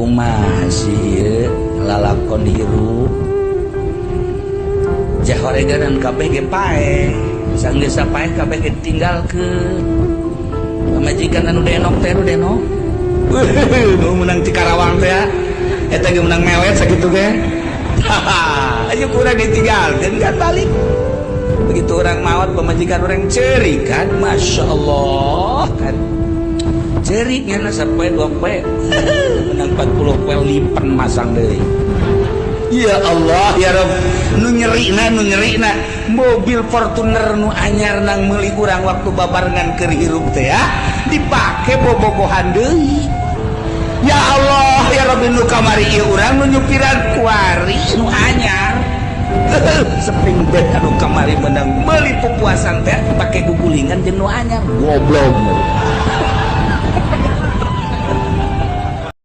masih lalakon hirup jahoregan dan KBG pae sang desa pae KBG tinggal ke pemajikan anu denok teh denok nu menang ti Karawang teh eta ge menang mewet sakitu ge ayo kurang ditinggalkeun kan balik begitu orang maot pemajikan orang ceri kan Masya Allah kan ceriknya sampai 2 poe menang 40 poe lipen masang deui ya Allah ya Rabb nu nyerina mobil Fortuner nu anyar nang meuli urang waktu babarengan keur hirup teh ya dipake bobogohan deui ya Allah ya Rabbi nu kamari ieu urang nu nyupiran kuari nu anyar seping bed anu kamari menang meuli pupuasan teh pake gugulingan jeung nu anyar goblok